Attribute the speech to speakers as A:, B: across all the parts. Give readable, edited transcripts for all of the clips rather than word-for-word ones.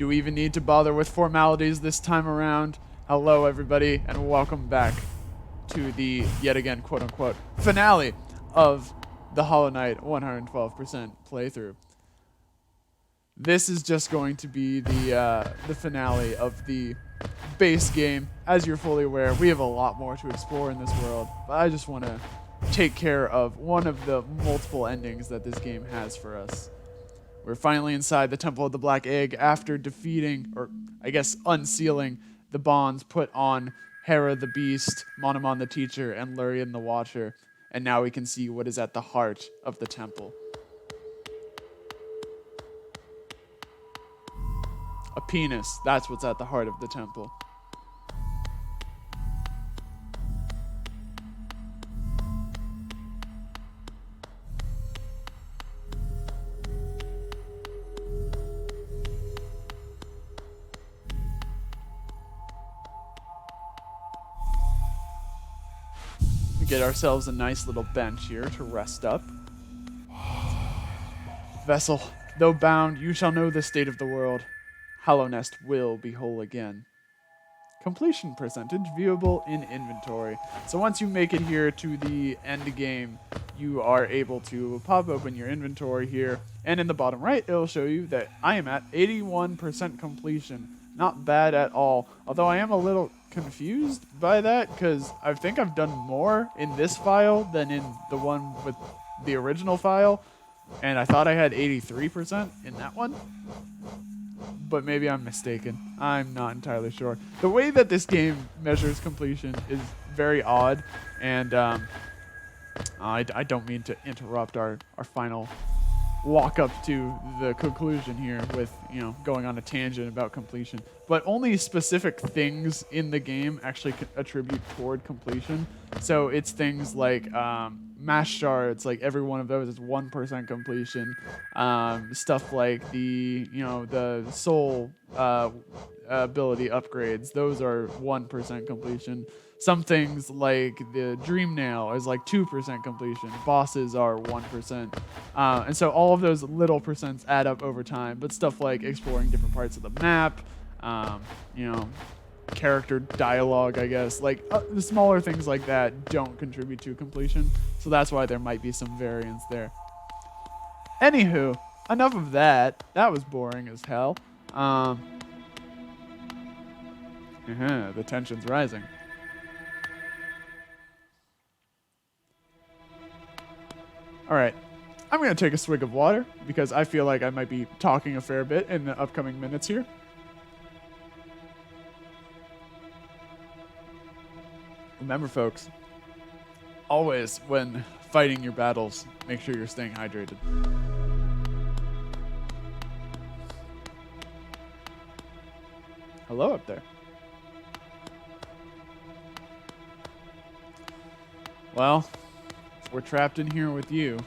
A: Do we even need to bother with formalities this time around? Hello, everybody, and welcome back to the, yet again, quote-unquote, finale of the Hollow Knight 112% playthrough. This is just going to be the finale of the base game. As you're fully aware, we have a lot more to explore in this world, but I just want to take care of one of the multiple endings that this game has for us. We're finally inside the Temple of the Black Egg after defeating, or I guess unsealing, the bonds put on Hera the Beast, Monomon the Teacher, and Lurien the Watcher. And now we can see what is at the heart of the temple. A penis. That's what's at the heart of the temple. We get ourselves a nice little bench here to rest up. Vessel, though bound, you shall know the state of the world. Hallownest will be whole again. Completion percentage viewable in inventory. So once you make it here to the end game, you are able to pop open your inventory here. And in the bottom right, it'll show you that I am at 81% completion. Not bad at all. Although I am a little confused by that because I think I've done more in this file than in the one with the original file. And I thought I had 83% in that one. But maybe I'm mistaken. I'm not entirely sure. The way that this game measures completion is very odd, and I don't mean to interrupt our final walk up to the conclusion here with, going on a tangent about completion. But only specific things in the game actually attribute toward completion. So it's things like mass shards, like every one of those is 1% completion. Stuff like the soul ability upgrades, those are 1% completion. Some things like the Dream Nail is like 2% completion. Bosses are 1%. And so all of those little percents add up over time. But stuff like exploring different parts of the map, character dialogue, I guess. Like the smaller things like that don't contribute to completion. So that's why there might be some variance there. Anywho, enough of that. That was boring as hell. The tension's rising. All right, I'm going to take a swig of water because I feel like I might be talking a fair bit in the upcoming minutes here. Remember, folks, always when fighting your battles, make sure you're staying hydrated. Hello up there. Well, we're trapped in here with you.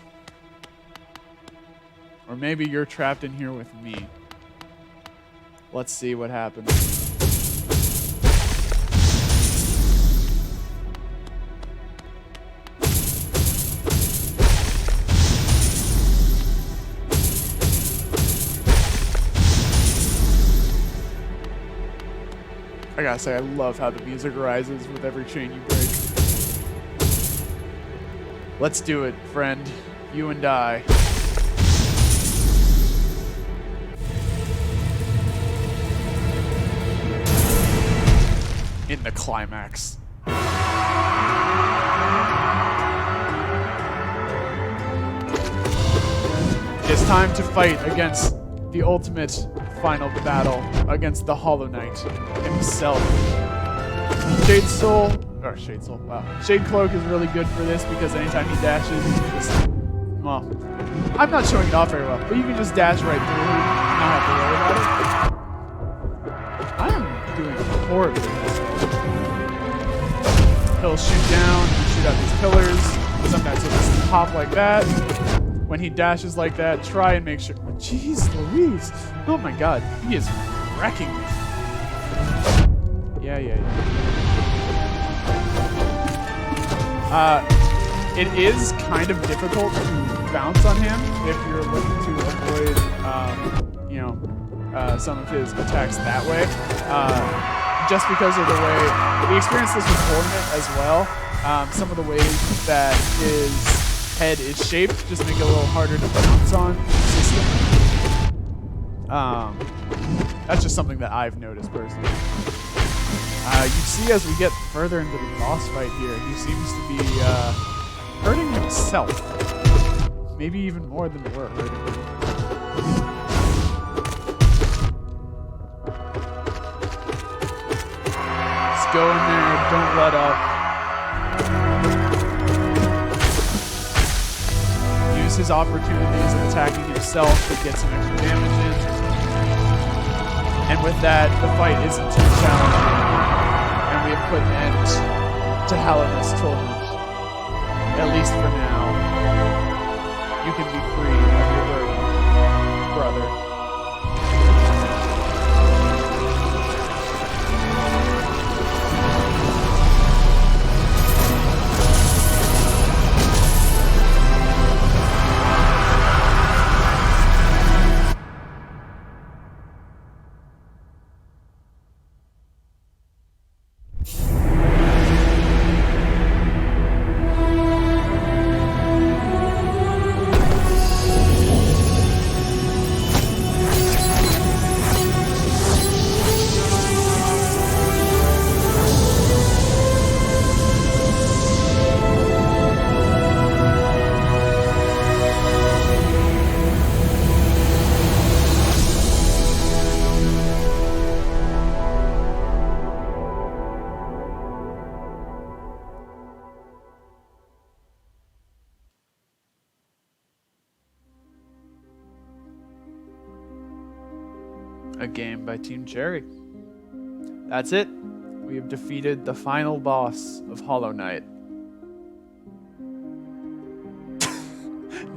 A: Or maybe you're trapped in here with me. Let's see what happens. I gotta say, I love how the music rises with every chain you break. Let's do it, friend. You and I. In the climax. It's time to fight against the ultimate final battle against the Hollow Knight himself. Shade Soul, wow. Shade Cloak is really good for this because anytime he dashes, you can just, well, I'm not showing it off very well, but you can just dash right through and not have to worry about it. I am doing horribly in this one. He'll shoot down and shoot out these pillars. Sometimes he'll just hop like that. When he dashes like that, try and make sure. Jeez Louise. Oh my god, he is wrecking me. Yeah. It is kind of difficult to bounce on him if you're looking to avoid, some of his attacks that way. Just because of the way we experienced this with Hornet as well. Some of the ways that his head is shaped just make it a little harder to bounce on consistently. That's just something that I've noticed personally. You see, as we get further into the boss fight here, he seems to be hurting himself. Maybe even more than we're hurting him. Just go in there, don't let up. Use his opportunities of attacking himself to get some extra damage in. And with that, the fight isn't too challenging. And we have put an end to Hallownest Torment. At least for now. You can be free of your burden, brother. A game by Team Cherry. That's it. We have defeated the final boss of Hollow Knight.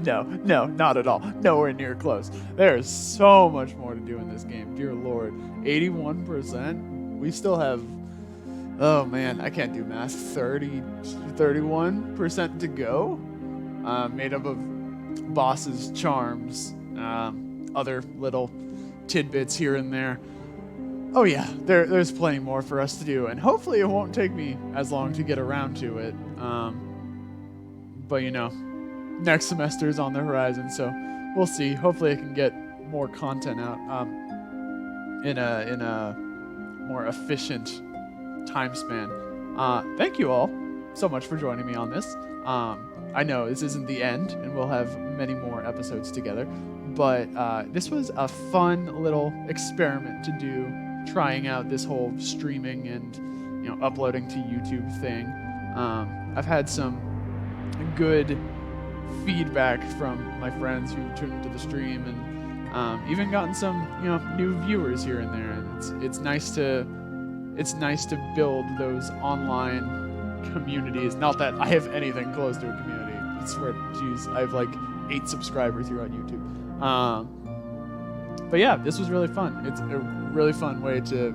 A: No, not at all. Nowhere near close. There is so much more to do in this game. Dear Lord. 81%? We still have, oh man, I can't do math. 31% to go. Made up of bosses, charms, other little tidbits here and there. Oh yeah, there's plenty more for us to do, and hopefully it won't take me as long to get around to it. But you know, next semester is on the horizon, so we'll see. Hopefully I can get more content out in a more efficient time span. Thank you all so much for joining me on this. I know this isn't the end, and we'll have many more episodes together. But this was a fun little experiment to do, trying out this whole streaming and uploading to YouTube thing. I've had some good feedback from my friends who tuned into the stream, and even gotten some new viewers here and there. And it's nice to build those online communities. Not that I have anything close to a community. I swear, geez, I have like 8 subscribers here on YouTube. But yeah, this was really fun. It's a really fun way to,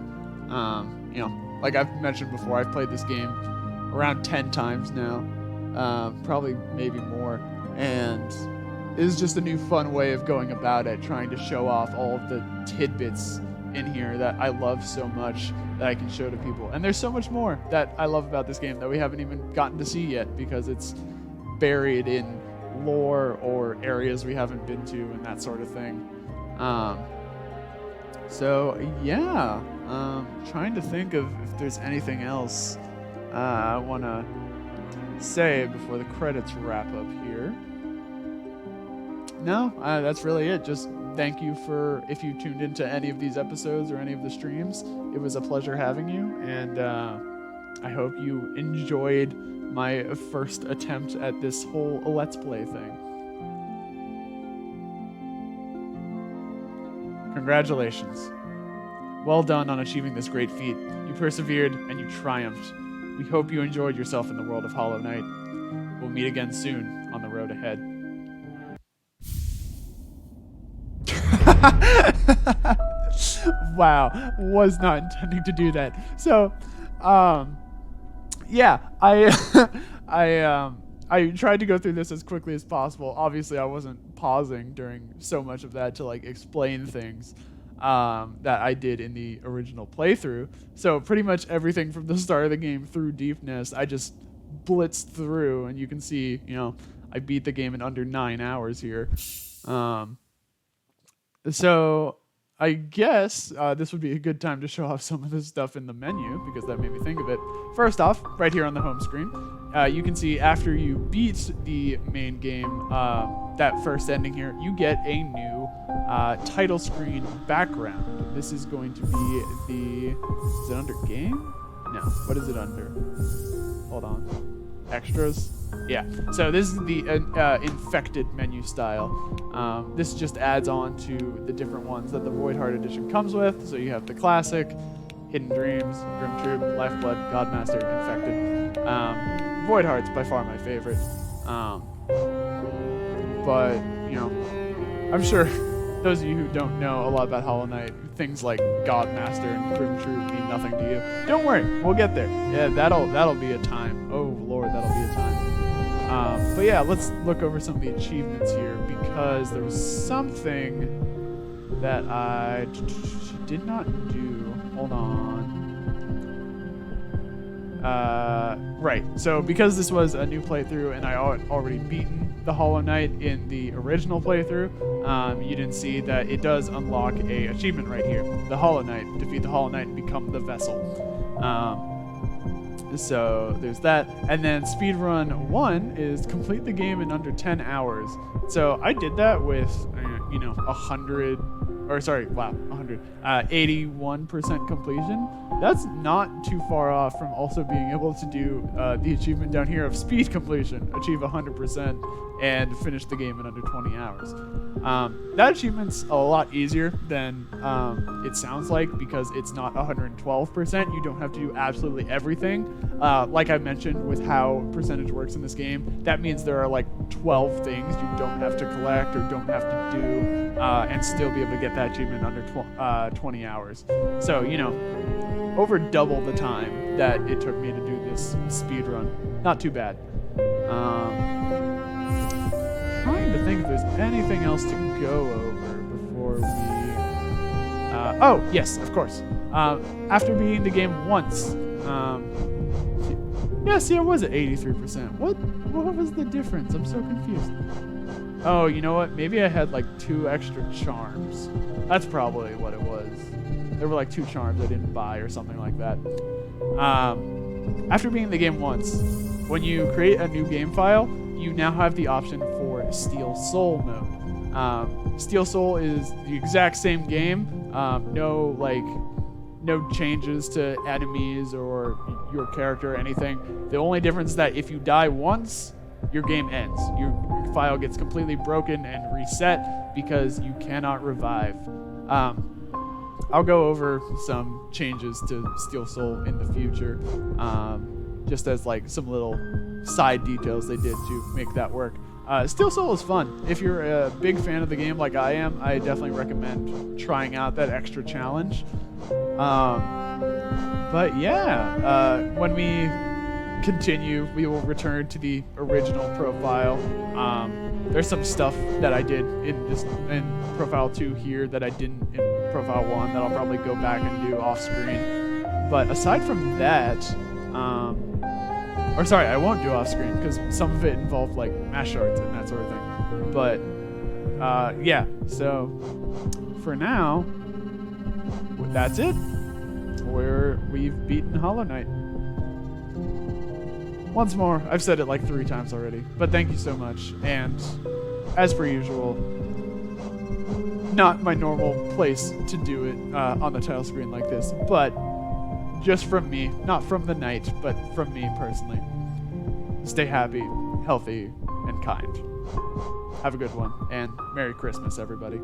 A: like I've mentioned before, I've played this game around 10 times now, probably maybe more, and it is just a new fun way of going about it, trying to show off all of the tidbits in here that I love so much that I can show to people. And there's so much more that I love about this game that we haven't even gotten to see yet, because it's buried in lore or areas we haven't been to and that sort of thing. So yeah, trying to think of if there's anything else I want to say before the credits wrap up here. No, that's really it. Just thank you if you tuned into any of these episodes or any of the streams. It was a pleasure having you, and I hope you enjoyed my first attempt at this whole Let's Play thing. Congratulations. Well done on achieving this great feat. You persevered and you triumphed. We hope you enjoyed yourself in the world of Hollow Knight. We'll meet again soon on the road ahead. Wow, was not intending to do that. So, yeah, I tried to go through this as quickly as possible. Obviously, I wasn't pausing during so much of that to like explain things. that I did in the original playthrough. So pretty much everything from the start of the game through Deep Nest, I just blitzed through, and you can see, I beat the game in under 9 hours here. So I guess this would be a good time to show off some of this stuff in the menu, because that made me think of it. First off, right here on the home screen, you can see after you beat the main game, that first ending here, you get a new title screen background. This is going to be is it under game? No, what is it under? Hold on. Extras? Yeah, so this is the infected menu style. This just adds on to the different ones that the Void Heart Edition comes with. So you have the classic, Hidden Dreams, Grim Troop, Lifeblood, Godmaster, Infected. Void Heart's by far my favorite. But, I'm sure those of you who don't know a lot about Hollow Knight, things like Godmaster and Grim Troop mean nothing to you. Don't worry, we'll get there. Yeah, that'll be a time. Oh Lord, that'll be a time. But yeah, let's look over some of the achievements here, because there was something that I did not do. Hold on. Right, so because this was a new playthrough and I already beaten the Hollow Knight in the original playthrough, you didn't see that it does unlock a achievement right here. The Hollow Knight. Defeat the Hollow Knight and become the vessel. So there's that. And then speedrun 1 is complete the game in under 10 hours. So I did that with, 81% completion. That's not too far off from also being able to do the achievement down here of speed completion, achieve 100% and finish the game in under 20 hours. That achievement's a lot easier than it sounds like, because it's not 112%. You don't have to do absolutely everything. Like I mentioned with how percentage works in this game, that means there are like 12 things you don't have to collect or don't have to do and still be able to get that achievement under 20 hours. So, over double the time that it took me to do this speed run. Not too bad. Trying to think if there's anything else to go over before we... oh, yes, of course. After beating the game once... yeah, see, I was at 83%. What was the difference? I'm so confused. Oh, you know what? Maybe I had like 2 extra charms. That's probably what it was. There were like 2 charms I didn't buy or something like that. After beating the game once, when you create a new game file, you now have the option for Steel Soul mode. Steel Soul is the exact same game. No changes to enemies or your character or anything. The only difference is that if you die once, your game ends. Your file gets completely broken and reset because you cannot revive. I'll go over some changes to Steel Soul in the future, just as like some little side details they did to make that work. Steel Soul is fun. If you're a big fan of the game like I am, I definitely recommend trying out that extra challenge. But yeah, when we continue, we will return to the original profile. There's some stuff that I did in profile 2 here that I didn't in profile 1 that I'll probably go back and do off screen. But aside from that, I won't do off screen because some of it involved like mash shards and that sort of thing. But yeah, so for now, that's it. We've beaten Hollow Knight. Once more, I've said it like 3 times already, but thank you so much. And as per usual, not my normal place to do it on the title screen like this, but just from me, not from the night, but from me personally. Stay happy, healthy, and kind. Have a good one, and Merry Christmas, everybody.